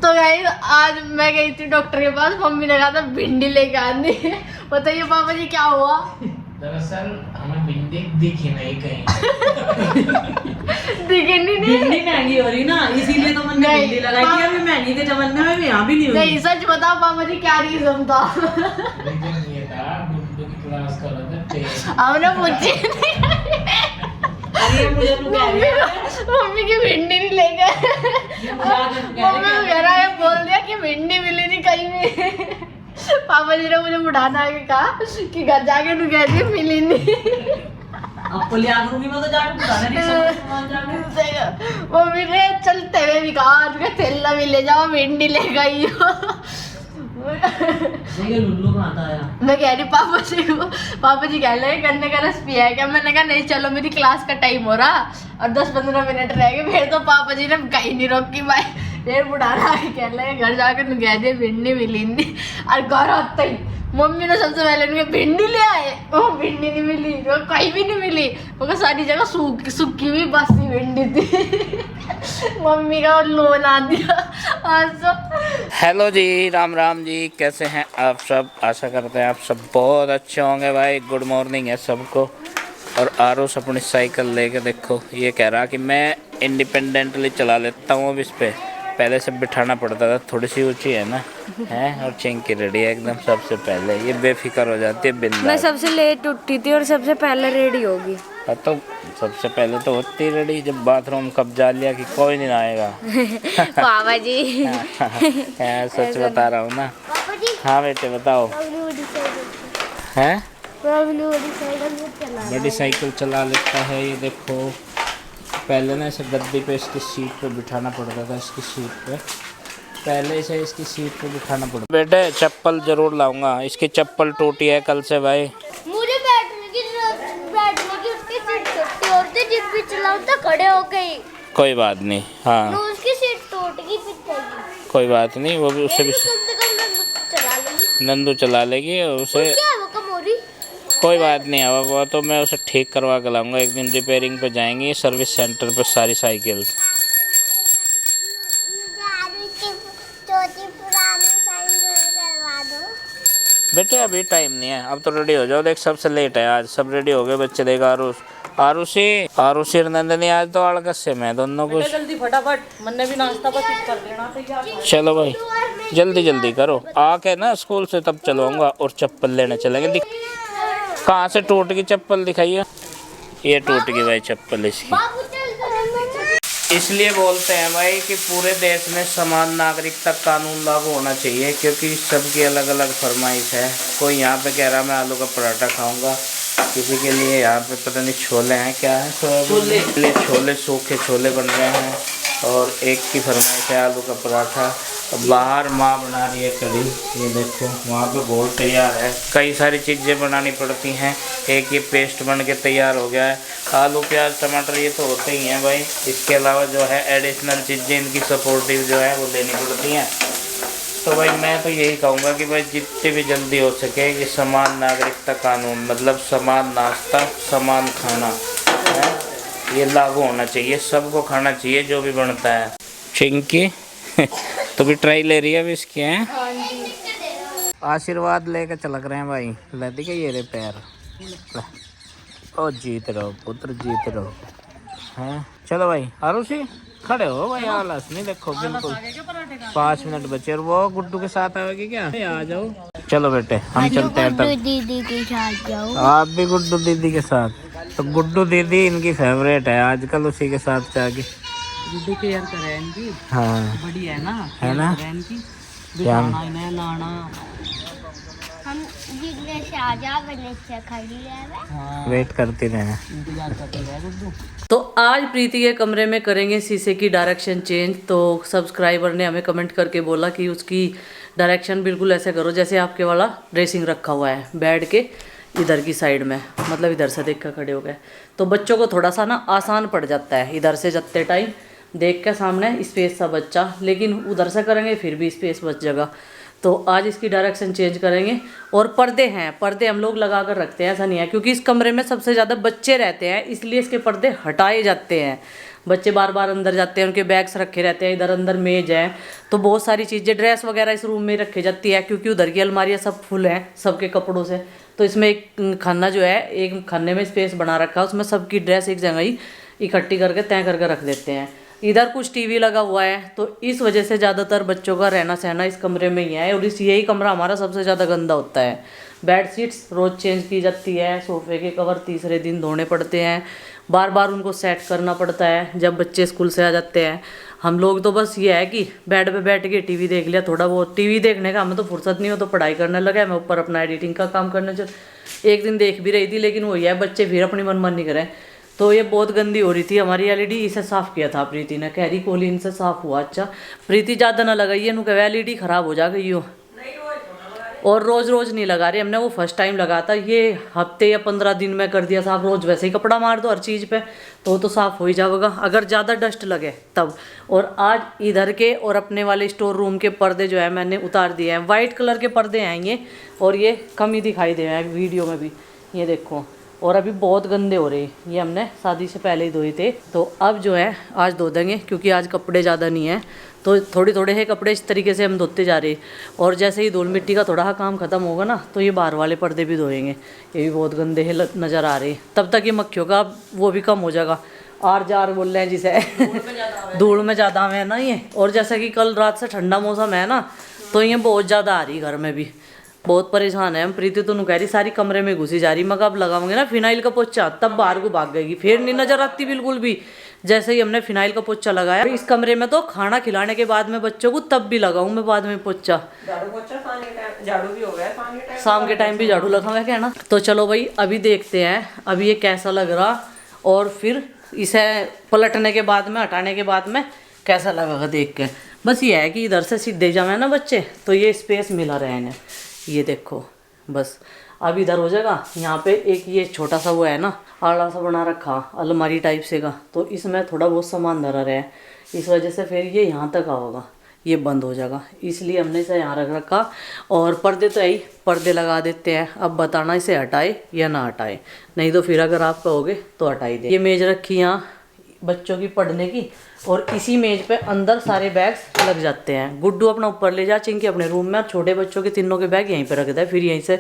तो गाइस आज मैं गई थी डॉक्टर के पास, मम्मी ने कहा था भिंडी लेके आनी है। बताइए पापा जी क्या हुआ? दरअसल हमें भिंडी दिखी नहीं कहीं। दिखी नहीं। भिंडी महंगी हो रही ना, इसीलिए तो मैंने भिंडी लगाई थी। अभी महंगी के जमाने में यहाँ भी नहीं हुई। नहीं सच बताओ पापा जी क्या रीजन था? रीजन ये था गुड्डू की क्लास कर रहे थे टेस्ट। हमने पूछी अरे मुझे तो कह रही है मम्मी की भिंडी नहीं ले गए। मम्मी को घर आए बोल दिया कि भिंडी मिली नहीं कहीं भी। पापा जी ने मुझे उठाना आके कहा कि घर जाके तू कह दी मिली नहीं। अब को लिया करूंगी मैं तो जाके बुलाने नहीं सामान जाके। मम्मी ने चलते हुए भी कहा आज का थैला भी ले जाओ भिंडी ले गई हो। देखिए लुल्लू कहाँ था आया। मैं कह रही पापा जी को, पापा जी कह रहे गन्ने का रस पिया है क्या? मैंने कहा नहीं चलो मेरी क्लास का टाइम हो रहा और 10-15 मिनट रह गए। फिर तो पापा जी ने कहीं नहीं रोकी भाई, फिर बुढ़ाना आके कह रहे घर जाकर तू कह दे भिंडी मिली नहीं। और घर आते ही मम्मी ने सबसे पहले उनके भिंडी ले आए, वो भिंडी नहीं मिली, वो कहीं भी नहीं मिली, वो सारी जगह सूखी हुई बासी भिंडी थी। मम्मी का लोन आ दिया आज तो। हेलो जी, राम राम जी, कैसे हैं आप सब? आशा करते हैं आप सब बहुत अच्छे होंगे भाई। गुड मॉर्निंग है सबको। और आरुष अपनी साइकिल लेके देखो, ये कह रहा कि मैं इंडिपेंडेंटली चला लेता हूँ। अब इस पे पहले से बिठाना पड़ता था, थोड़ी सी ऊंची है ना है। और चिंकी रेडी है एकदम सबसे पहले, ये बेफिक्र हो जाती है बिंदास। मैं सबसे लेट उठी थी और सबसे पहले रेडी होगी। तो सबसे पहले तो होती रेडी, जब बाथरूम कब्जा लिया कि कोई नहीं आएगा। पापा जी सच बता रहा हूँ ना। हाँ बेटे बताओ। हैं बड़ी साइकिल चला लेता है ये देखो। पहले ना इसे गद्दी पे इसकी सीट पे बिठाना पड़ता था, इसकी सीट पे पहले इसे इसकी सीट पे बिठाना पड़ता। बेटे चप्पल जरूर लाऊंगा, इसकी चप्पल टूटी है कल से भाई। मुझे बैठने की उसकी सीट टूटी और थे, जिस भी चलाऊं तो खड़े हो गई। कोई बात नहीं, हाँ उसकी सीट टूट गई पीछे की। कोई बात नहीं, वो भी उसे भी चला लेगी, नंदू चला लेगी उसे। क्या है वो कमोरी? कोई बात नहीं है, वो तो मैं उसे ठीक करवा के लाऊंगा। एक दिन रिपेयरिंग पे जाएंगे सर्विस सेंटर पे सारी साइकिल। बेटे अभी टाइम नहीं है, अब तो रेडी हो जाओ। देख सबसे लेट है आज, सब रेडी हो गए बच्चे। देख आरुषी नंदनी आज तो आलकस से मैं दोनों कुछ। जल्दी फटाफट, मैंने भी नाश्ता बस कर लेना तैयार। चलो भाई जल्दी करो, आके ना स्कूल से तब चलूँगा और चप्पल लेने चलेंगे। कहाँ से टूट गई चप्पल दिखाइए? ये टूट गई भाई चप्पल इसकी। इसलिए बोलते हैं भाई कि पूरे देश में समान नागरिकता कानून लागू होना चाहिए, क्योंकि सबकी अलग अलग फरमाइश है। कोई यहाँ पे कह रहा मैं आलू का पराठा खाऊंगा, किसी के लिए यहाँ पे पता नहीं छोले हैं क्या है, छोले सूखे छोले बन रहे हैं। और एक की फरमाइश है आलू का पराठा। बाहर माँ बना रही है कढ़ी, ये देखो वहाँ पे घोल तैयार है। कई सारी चीज़ें बनानी पड़ती हैं, एक ये पेस्ट बन के तैयार हो गया है। आलू प्याज टमाटर ये तो होते ही हैं भाई, इसके अलावा जो है एडिशनल चीज़ें इनकी सपोर्टिव जो है वो लेनी पड़ती हैं। तो भाई मैं तो यही कहूँगा कि भाई जितनी भी जल्दी हो सके ये समान नागरिकता कानून, मतलब समान नाश्ता समान खाना है, ये लागू होना चाहिए। सबको खाना चाहिए जो भी बनता है। चिंकी तो भी ट्राई ले रही है अभी इसकी हैं। आशीर्वाद लेकर चलक रहे हैं भाई। लदी के ये रे पैर, ओ जीत रहो पुत्र जीत रहो। हैं चलो भाई आरुषी खड़े हो भाई, आलस नहीं देखो बिल्कुल। 5 मिनट बचे और वो गुड्डू के साथ आएगी क्या? आ जाओ चलो बेटे हम चलते हैं तब। दीदी के साथ जाओ। आप भी गुड्डू दीदी के साथ? तो गुड्डू दीदी इनकी फेवरेट है, आजकल उसी के साथ जाके गुड्डू केयर करे इनकी। हाँ बड़ी है ना, हम से आजा बने से खड़ी है, वेट करते रहे। तो आज प्रीति के कमरे में करेंगे शीशे की डायरेक्शन चेंज। तो सब्सक्राइबर ने हमें कमेंट करके बोला कि उसकी डायरेक्शन बिल्कुल ऐसे करो जैसे आपके वाला ड्रेसिंग रखा हुआ है बेड के इधर की साइड में, मतलब इधर से देख कर खड़े हो गए तो बच्चों को थोड़ा सा ना आसान पड़ जाता है। इधर से जतते टाइम देख के सामने स्पेस सा बच्चा, लेकिन उधर से करेंगे फिर भी स्पेस बच जाएगा। तो आज इसकी डायरेक्शन चेंज करेंगे। और पर्दे हैं, पर्दे हम लोग लगा कर रखते हैं, ऐसा नहीं है, क्योंकि इस कमरे में सबसे ज़्यादा बच्चे रहते हैं इसलिए इसके पर्दे हटाए जाते हैं। बच्चे बार बार अंदर जाते हैं, उनके बैग्स रखे रहते हैं, इधर अंदर मेज है, तो बहुत सारी चीज़ें, ड्रेस वगैरह इस रूम में रखी जाती है, क्योंकि उधर की अलमारियाँ सब फुल हैं सबके कपड़ों से। तो इसमें एक खाना जो है, एक खाने में स्पेस बना रखा है, उसमें सबकी ड्रेस एक जगह ही इकट्ठी करके तय करके रख देते हैं। इधर कुछ टीवी लगा हुआ है, तो इस वजह से ज़्यादातर बच्चों का रहना सहना इस कमरे में ही है, और यही कमरा हमारा सबसे ज़्यादा गंदा होता है। बेडशीट्स रोज़ चेंज की जाती है, सोफ़े के कवर तीसरे दिन धोने पड़ते हैं, बार बार उनको सेट करना पड़ता है जब बच्चे स्कूल से आ जाते हैं। हम लोग तो बस ये है कि बेड पे बैठ के टीवी देख लिया, थोड़ा बहुत टीवी देखने का हमें तो फुर्सत नहीं हो, तो पढ़ाई करने लगा, मैं ऊपर अपना एडिटिंग का काम करने चल। एक दिन देख भी रही थी, लेकिन वही है, बच्चे फिर अपनी मनमानी करें। तो ये बहुत गंदी हो रही थी हमारी एलईडी, इसे साफ़ किया था प्रीति ने, कह रही कोलिन से साफ़ हुआ। अच्छा प्रीति ज़्यादा ना लगाइए, नु कह एलईडी ख़राब हो जा गई हो, और रोज़ रोज़ नहीं लगा रहे हमने, वो फर्स्ट टाइम लगा था, ये हफ्ते या 15 दिन में कर दिया साफ। रोज़ वैसे ही कपड़ा मार दो हर चीज़ पे तो साफ़ हो ही जाएगा, अगर ज़्यादा डस्ट लगे तब। और आज इधर के और अपने वाले स्टोर रूम के पर्दे जो है मैंने उतार दिए हैं, वाइट कलर के पर्दे हैं ये, और ये कम ही दिखाई दे रहे हैं वीडियो में भी, ये देखो। और अभी बहुत गंदे हो रहे, ये हमने शादी से पहले ही धोए थे, तो अब जो है आज धो देंगे, क्योंकि आज कपड़े ज़्यादा नहीं है, तो थोड़े थोड़े है कपड़े, इस तरीके से हम धोते जा रहे। और जैसे ही धूल मिट्टी का थोड़ा काम खत्म होगा ना, तो ये बाहर वाले पर्दे भी धोएंगे, ये भी बहुत गंदे है नज़र आ रहे। तब तक ये मक्खियों का वो भी कम हो जाएगा, आर जार बोल रहे हैं जिसे धूल में ज़्यादा है ना ये। और जैसा कि कल रात से ठंडा मौसम है ना, तो ये बहुत ज़्यादा आ रही, घर में भी बहुत परेशान है हम। प्रीति तो कह रही सारी कमरे में घुसी जा रही, मगर अब लगाओगे ना फिनाइल का पोछा, तब बाहर को भाग गएगी, फिर नहीं नजर आती बिल्कुल भी। जैसे ही हमने फिनाइल का पोछा लगाया इस कमरे में, तो खाना खिलाने के बाद में बच्चों को तब भी लगाऊं मैं बाद में पोछा, झाड़ू भी हो गया, शाम के टाइम भी झाड़ू लगाऊंगा क्या ना। तो चलो भाई अभी देखते हैं अभी ये कैसा लग रहा, और फिर इसे पलटने के बाद में, हटाने के बाद में कैसा लगेगा देख के। बस ये है कि इधर से सीधे जावे ना बच्चे, तो ये स्पेस मिला रहे हैं, ये देखो। बस अब इधर हो जाएगा, यहाँ पे एक ये छोटा सा वो है ना आड़ा सा बना रखा अलमारी टाइप से का, तो इसमें थोड़ा बहुत सामान धरा रहा है, इस वजह से फिर ये यहाँ तक आओगा, ये बंद हो जाएगा, इसलिए हमने इसे यहाँ रख रखा। और पर्दे तो यही पर्दे लगा देते हैं, अब बताना इसे हटाए या ना हटाए, नहीं तो फिर अगर आप कहोगे तो हटाई दे। ये मेज रखी यहाँ बच्चों की पढ़ने की, और इसी मेज पे अंदर सारे बैग्स लग जाते हैं। गुड्डू अपना ऊपर ले जा चिंकी अपने रूम में, और छोटे बच्चों के तीनों के बैग यहीं पे रख दे, फिर यहीं से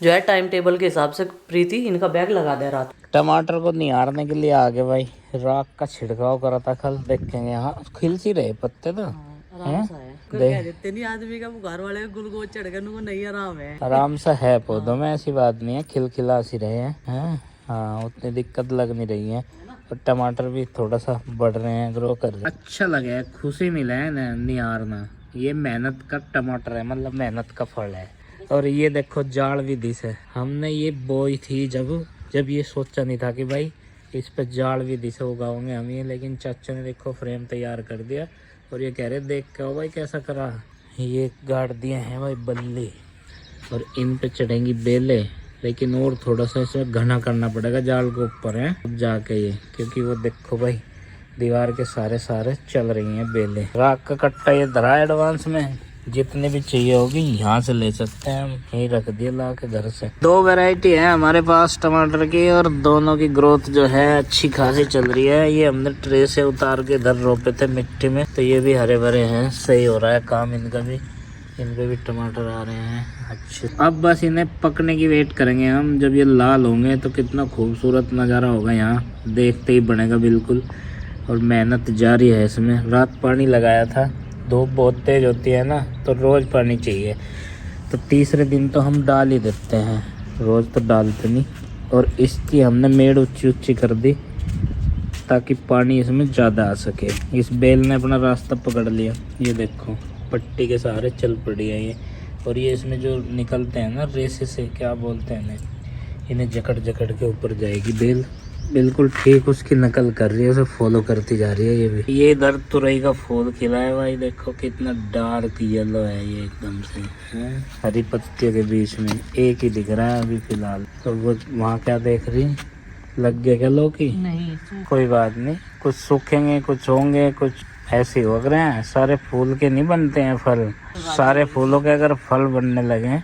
जो है टाइम टेबल के हिसाब से प्रीति इनका बैग लगा दे रात। टमाटर को निहारने के लिए आगे भाई राख का छिड़काव करा था, कल देखेंगे। यहाँ खिल सी रहे पत्ते तो आराम सा है, कह देते नहीं आदमी का घर वाले ग्लूकोज चढ़ गए उनको नहीं आराम है, आराम सा है पौधों में, ऐसी बात नहीं है, खिलखिला सी रहे हैं। हाँ उतनी दिक्कत लग नहीं रही है, और टमाटर भी थोड़ा सा बढ़ रहे हैं, ग्रो कर रहे हैं। अच्छा लगे है, खुशी मिले है ना निहारना, ये मेहनत का टमाटर है, मतलब मेहनत का फल है। और ये देखो जाड़ विधि से हमने ये बोई थी, जब ये सोचा नहीं था कि भाई इस पे जाड़ विधि से उगाओगे हम ये, लेकिन चाचा ने देखो फ्रेम तैयार कर दिया, और ये कह रहे देख के हो भाई कैसा करा। ये गाड़ दिए हैं भाई बल्ली, और इन पे चढ़ेंगी बेले, लेकिन और थोड़ा सा इसमें घना करना पड़ेगा जाल के ऊपर है अब जाके ये, क्योंकि वो देखो भाई दीवार के सारे चल रही हैं बेले। राख का कट्टा ये धरा एडवांस में, जितने भी चाहिए होगी यहाँ से ले सकते हैं हम, यही रख दिया ला के घर से। 2 वैरायटी है हमारे पास टमाटर की, और दोनों की ग्रोथ जो है अच्छी खासी चल रही है। ये हमने ट्रे से उतार के इधर रोपे थे मिट्टी में, तो ये भी हरे भरे हैं, सही हो रहा है काम इनका भी, इन पे भी टमाटर आ रहे हैं अच्छे। अब बस इन्हें पकने की वेट करेंगे हम, जब ये लाल होंगे तो कितना खूबसूरत नज़ारा होगा, यहाँ देखते ही बनेगा बिल्कुल। और मेहनत जारी है इसमें, रात पानी लगाया था, धूप बहुत तेज़ होती है ना, तो रोज़ पानी चाहिए, तो तीसरे दिन तो हम डाल ही देते हैं, रोज़ तो डालते नहीं। और इसकी हमने मेड़ ऊंची कर दी ताकि पानी इसमें ज़्यादा आ सके। इस बेल ने अपना रास्ता पकड़ लिया, ये देखो पट्टी के सहारे चल पड़ी है ये। और ये इसमें जो निकलते हैं ना रेसे से, क्या बोलते हैं इन्हें जकड़ के ऊपर जाएगी बेल, बिल्कुल ठीक उसकी नकल कर रही है, उसे फॉलो करती जा रही है ये भी। ये इधर तुरई का फूल खिला है भाई, देखो कितना डार्क येलो है ये एकदम से, हरी पत्तियों के बीच में एक ही दिख रहा है अभी फिलहाल। तो वो वहाँ क्या देख रही, लग गया क्या लौकी? नहीं कोई बात नहीं, कुछ सूखेंगे कुछ होंगे, कुछ ऐसे हो रहे हैं। सारे फूल के नहीं बनते हैं फल, सारे फूलों के अगर फल बनने लगे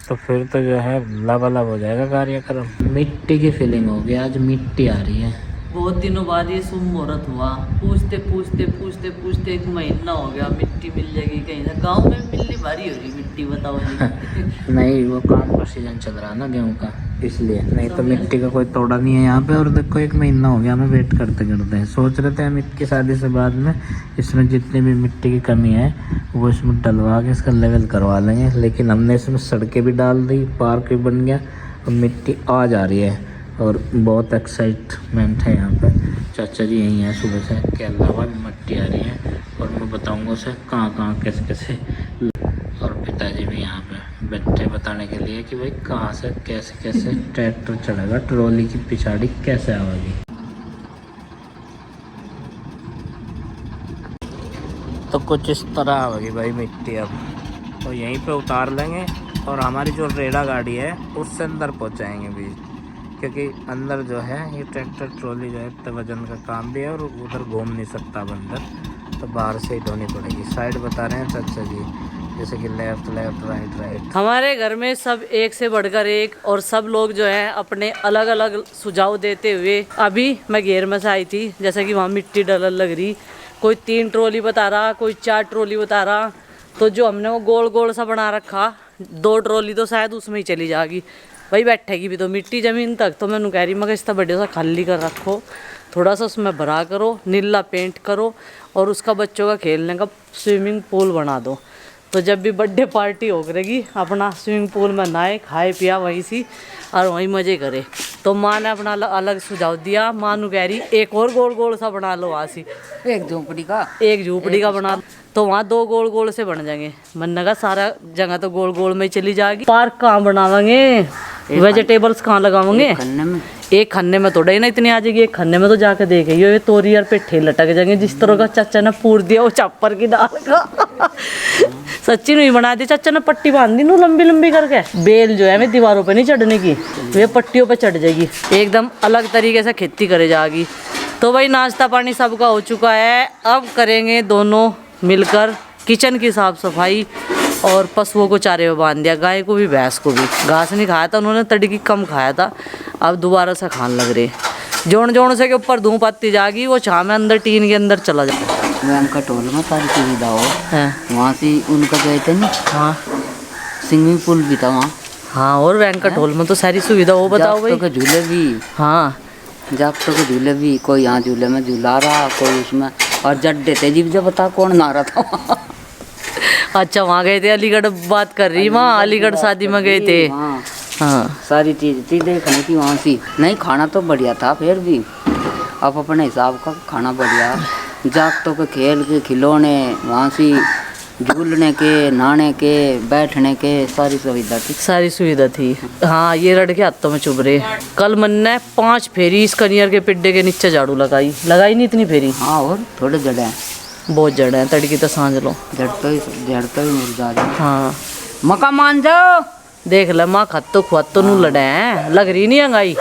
तो फिर तो जो है लबालब हो जाएगा कार्यक्रम। मिट्टी की फीलिंग होगी, आज मिट्टी आ रही है, बहुत दिनों बाद ये शुभ मुहूर्त हुआ। पूछते पूछते पूछते पूछते 1 महीना हो गया, मिट्टी मिल जाएगी कहीं से। गांव में मिलनी भारी हो रही मिट्टी, बताओ जी। नहीं, वो काम का सीजन चल रहा है ना गेहूँ का, इसलिए। नहीं तो मिट्टी का कोई तोड़ा नहीं है यहाँ पे। और देखो 1 महीना हो गया हमें वेट करते करते हैं। सोच रहे थे अमित की शादी से बाद में इसमें जितनी भी मिट्टी की कमी है वो इसमें डलवा के इसका लेवल करवा लेंगे, लेकिन हमने इसमें सड़कें भी डाल दी, पार्क भी बन गया और मिट्टी आ जा रही है और बहुत एक्साइटमेंट है यहाँ पे। चाचा जी यहीं हैं सुबह से, के अलावा मिट्टी आ रही है और मैं बताऊँगा उसे कहाँ कहाँ कैसे कैसे। और पिताजी भी यहाँ पे बैठे बताने के लिए कि भाई कहाँ से कैसे कैसे ट्रैक्टर चढ़ेगा, ट्रॉली की पिछाड़ी कैसे आवेगी। तो कुछ इस तरह आवेगी भाई मिट्टी। अब तो यहीं पे उतार लेंगे और हमारी जो रेड़ा गाड़ी है उससे अंदर पहुँचाएंगे भी, क्योंकि अंदर जो है ये ट्रैक्टर ट्रॉली जो है इतने वजन का काम भी है और उधर घूम नहीं सकता अब अंदर, तो बाहर से ही ढोनी पड़ेगी। साइड बता रहे हैं चाचा जी, जैसे कि लेफ्ट लेफ्ट राइट राइट। हमारे घर में सब एक से बढ़कर एक, और सब लोग जो है अपने अलग अलग सुझाव देते हुए। अभी मैं घेर में से आई थी, जैसे कि वहाँ मिट्टी डलर लग रही, कोई 3 ट्रॉली बता रहा, कोई 4 ट्रॉली बता रहा। तो जो हमने वो गोल गोल सा बना रखा, 2 ट्रॉली तो शायद उसमें ही चली जाएगी भाई, बैठेगी भी तो मिट्टी ज़मीन तक। तो मैं कह रही मगर इतना बढ़िया सा खाली कर रखो, थोड़ा सा उसमें भरा करो, नीला पेंट करो और उसका बच्चों का खेलने का स्विमिंग पूल बना दो। तो जब भी बर्थडे पार्टी हो करेगी अपना स्विमिंग पूल में नहाए खाए पिया वहीं सी और वहीं मज़े करे। तो माँ ने अपना अलग सुझाव दिया। माँ नु कह रही एक और गोल गोल सा बना लो वहाँ सी, एक झूपड़ी का बना, तो वहाँ 2 गोल गोल से बन जाएंगे। मन का सारा जगह तो गोल गोल में चली जाएगी। पार्क कहाँ बनावेंगे, वेजिटेबल्स कहाँ लगावेंगे? एक खन्ने में तो डे ना इतनी आ जाएगी, एक खन्ने में तो जाके देखे ये तोरी और पेठे लटक जाएंगे। जिस तरह का चाचा ने पूर दिया वो चापर की दाल का सच्ची नहीं बना दी चाचा ने, पट्टी बांध दी नू लंबी लंबी करके। बेल जो है मैं दीवारों पे नहीं चढ़ने की, वे पट्टियों पे चढ़ जाएगी, एकदम अलग तरीके से खेती करे जाएगी। तो भाई नाश्ता पानी सबका हो चुका है, अब करेंगे दोनों मिलकर किचन की साफ सफाई और पशुओं को चारे में बांध दिया, गाय को भी भैंस को भी। घास नहीं खाया था उन्होंने, तड़की कम खाया था, अब दोबारा से खाने लग रहे। जोड़ जोड़ से के ऊपर धूप आती जाएगी, वो छाँ में अंदर टीन के अंदर चला जाए। वेंकटोल में सारी सुविधा हो है वहाँ से उनका गए थे ना। हाँ स्विमिंग पूल भी था वहाँ। हाँ, और वेंकटोल में तो सारी सुविधा हो, बताओ भाई। के झूले भी, हाँ जागतों के झूले भी, कोई यहाँ झूले में झूला रहा, कोई उसमें, और जड्डे थे जी, जब बता कौन ना रहा था वहाँ। अच्छा वहाँ गए थे, अलीगढ़ बात कर रही माँ, अलीगढ़ शादी में गए थे। हाँ सारी चीज थी देखने की वहाँ से। नहीं खाना तो बढ़िया था, फिर भी अब अपने हिसाब का खाना बढ़िया। जागतों के खेल के खिलौने, वहाँ से झूलने के, नहाने के, बैठने के, सारी सुविधा थी। सारी सुविधा थी। हाँ ये रड़ के हाथों में चुभ रहे। कल मन ने 5 फेरी इस कनियर के पिड्डे के नीचे झाड़ू लगाई नहीं इतनी फेरी। हाँ, और थोड़े जड़े हैं, बहुत जड़ है, तड़की तो सांझ लो, जड़ तो ही मुर्दा है। हाँ मका मान जाओ, देख ले माँ खत्तो खुआतो नू लड़े हैं, लग रही नहीं अंगाई।